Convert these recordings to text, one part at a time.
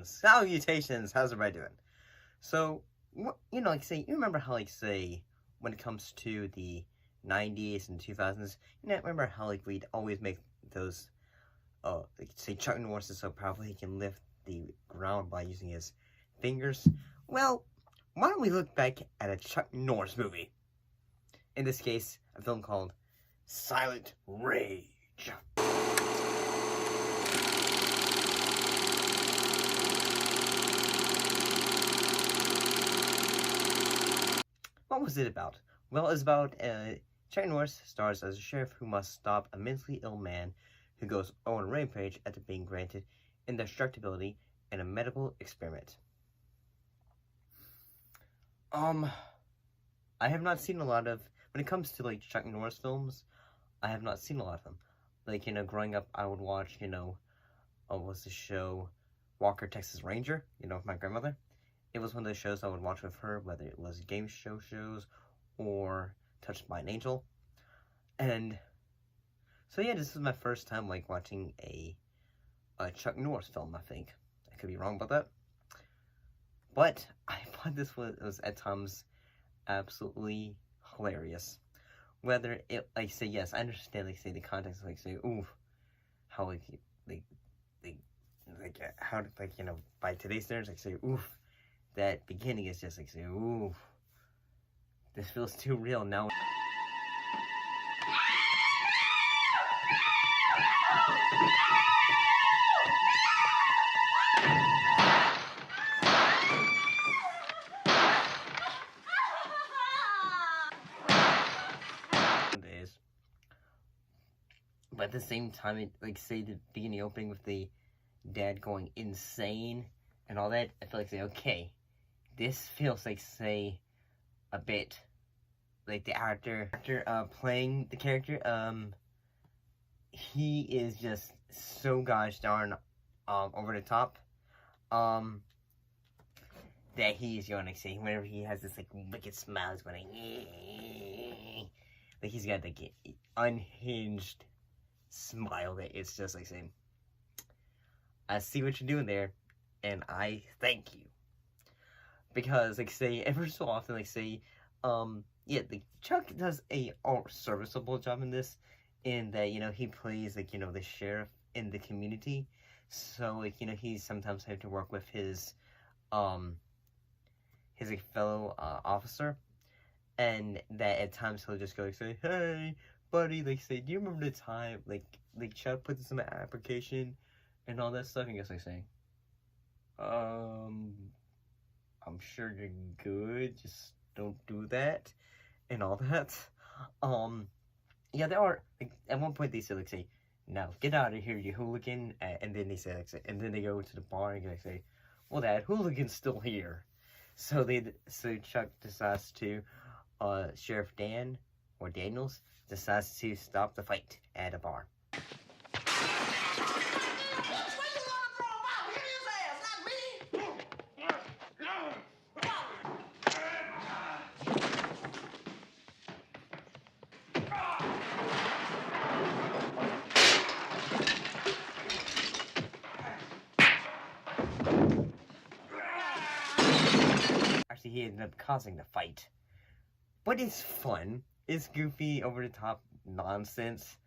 Salutations, how's everybody doing? So, you know, like, say, you remember how, like, say, when it comes to the 90s and 2000s, you know, remember how, like, we'd always make those, like, say, Chuck Norris is so powerful he can lift the ground by using his fingers? Well, why don't we look back at a Chuck Norris movie? In this case, a film called Silent Rage. What was it about? Well, it's about Chuck Norris stars as a sheriff who must stop a mentally ill man who goes on a rampage after being granted indestructibility in a medical experiment. I have not seen a lot of, when it comes to, like, Chuck Norris films, I have not seen a lot of them. Like, you know, growing up, I would watch, you know, what was the show, Walker, Texas Ranger, you know, with my grandmother. It was one of those shows I would watch with her, whether it was game shows or Touched by an Angel. And so yeah, this is my first time, like, watching a Chuck Norris film, I think. I could be wrong about that. But I thought this was at times absolutely hilarious. Whether it, like, say, yes, I understand, like, say, the context, like, say, ooh, how, like, how, like, you know, by today's standards, like, say, oof. That beginning is just like, say, ooh, this feels too real now. But at the same time, it, like, say, the beginning opening with the dad going insane and all that, I feel like, say, okay, this feels like, say, a bit like the actor playing the character, he is just so gosh darn over the top, that he's going to say, whenever he has this, like, wicked smile, he's going to, like, he's got, like, an unhinged smile that it's just like saying, I see what you're doing there, and I thank you. Because, like, say, ever so often, like, say, yeah, like, Chuck does a serviceable job in this, in that, you know, he plays, like, you know, the sheriff in the community, so, like, you know, he sometimes have to work with his, like, fellow, officer, and that at times he'll just go, like, say, hey, buddy, like, say, do you remember the time, like, Chuck put this in my application, and all that stuff, and he goes, like, saying, I'm sure you're good, just don't do that, and all that. Yeah, there are, like, at one point they say, like, say, now, get out of here, you hooligan, and then they say, like, say, and then they go to the bar and, like, say, well, that hooligan's still here. So Chuck decides to, Sheriff Dan, or Daniels, decides to stop the fight at a bar. Actually, he ended up causing the fight. But it's fun. It's goofy, over-the-top nonsense.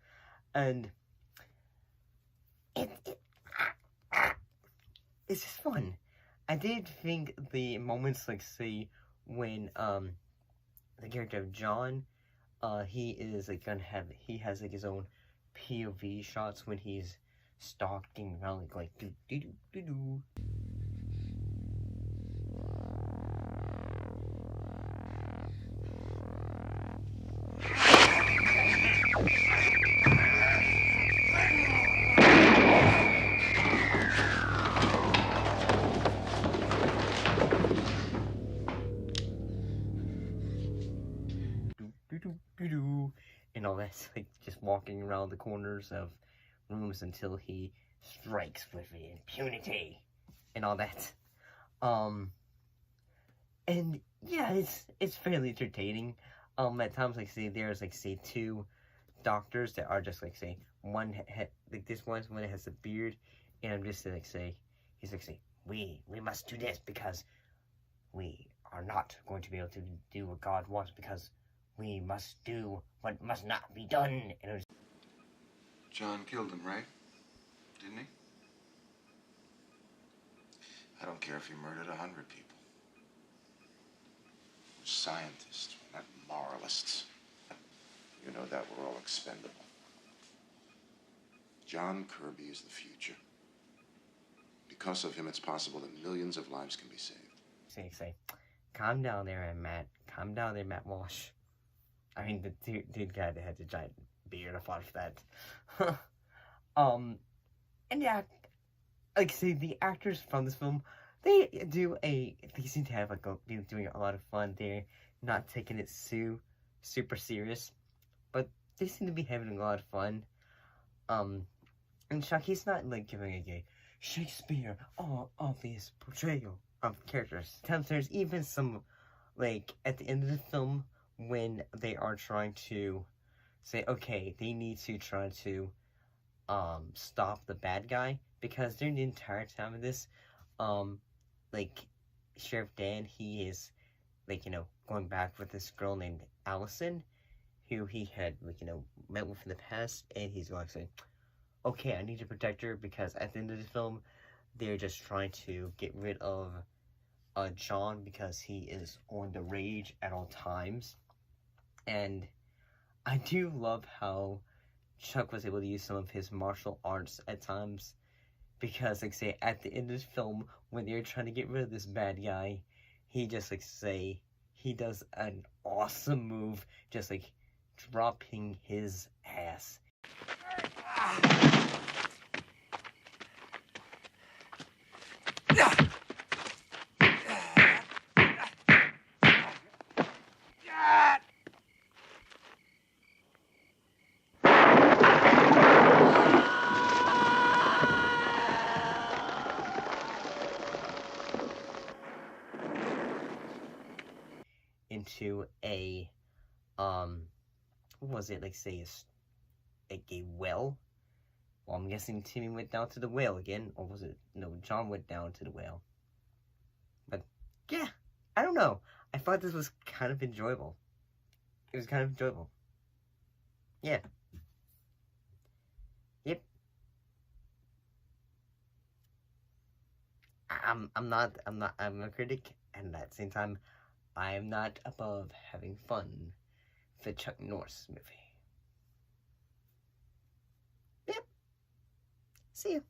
And it's just fun. I did think the moments, like, say, when, the character of John, he is, like, he has, like, his own POV shots when he's stalking around, like, do-do-do-do-do. And all that's, like, just walking around the corners of rooms until he strikes with impunity and all that. And yeah, it's fairly entertaining. At times, like, say, there's, like, say, two doctors that are just like say one like this one that has a beard, and I'm just like say he's like say we must do this because we are not going to be able to do what God wants because we must do what must not be done. And it was John killed him, right? Didn't he? I don't care if he murdered 100 people. We're scientists, we're not moralists. You know that we're all expendable. John Kirby is the future. Because of him, it's possible that millions of lives can be saved. say, calm down there, Matt. Calm down there, Matt Walsh. I mean, the dude guy that had the giant beard, I thought of that. And yeah, like say the actors from this film, they seem to have be doing a lot of fun. They're not taking it super serious, but they seem to be having a lot of fun. And Chuck, he's not like giving a Shakespeare obvious portrayal of characters. Sometimes there's even some, like, at the end of the film, when they are trying to say, okay, they need to try to stop the bad guy, because during the entire time of this, like, Sheriff Dan, he is, like, going back with this girl named Allison, who he had, like, met with in the past, and he's going to say, okay, I need to protect her, because at the end of the film, they're just trying to get rid of John, because he is on the rage at all times. And I do love how Chuck was able to use some of his martial arts at times, because, like, say, at the end of the film, when they're trying to get rid of this bad guy, he just, like, say, he does an awesome move, just, like, dropping his ass. Into a, what was it, like, say, like a well? Well, I'm guessing Timmy went down to the whale again, or was it, no, John went down to the whale. But, yeah, I don't know. I thought this was kind of enjoyable. It was kind of enjoyable. Yeah. Yep. I'm a critic, and at the same time, I am not above having fun with the Chuck Norris movie. Yep. See you.